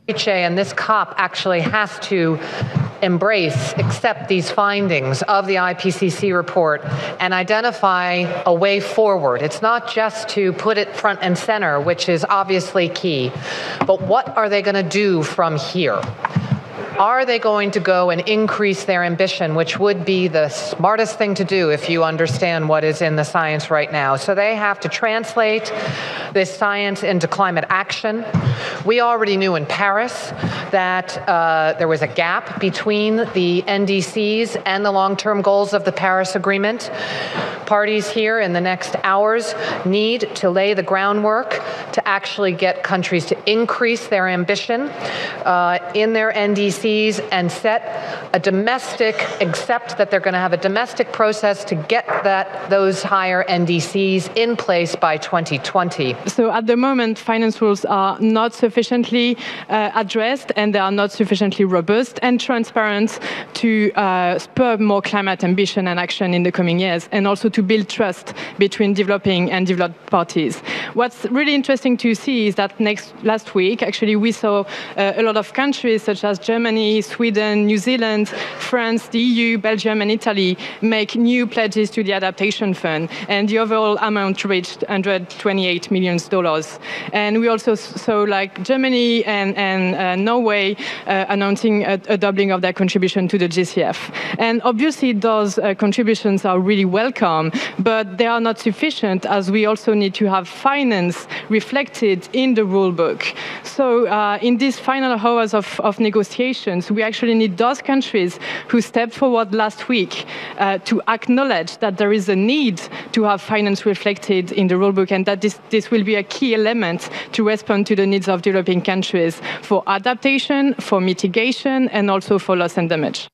and this COP actually has to accept these findings of the IPCC report and identify a way forward. It's not just to put it front and center, which is obviously key, but what are they going to do from here? Are they going to go and increase their ambition, which would be the smartest thing to do if you understand what is in the science right now? So they have to translate this science into climate action. We already knew in Paris that there was a gap between the NDCs and the long-term goals of the Paris Agreement. Parties here in the next hours need to lay the groundwork to actually get countries to increase their ambition in their NDCs and set a accept that they're going to have a domestic process to get those higher NDCs in place by 2020. So at the moment, finance rules are not sufficiently addressed, and they are not sufficiently robust and transparent to spur more climate ambition and action in the coming years, and also to build trust between developing and developed parties. What's really interesting to see is that last week, actually, we saw a lot of countries such as Germany, Sweden, New Zealand, France, the EU, Belgium, and Italy make new pledges to the Adaptation Fund, and the overall amount reached $128 million. And we also saw Germany and Norway announcing a doubling of their contribution to the GCF. And obviously, those contributions are really welcome, but they are not sufficient, as we also need to have finance reflected in the rule book. So in these final hours of negotiations, we actually need those countries who stepped forward last week to acknowledge that there is a need to have finance reflected in the rulebook, and that this will be a key element to respond to the needs of developing countries for adaptation, for mitigation, and also for loss and damage.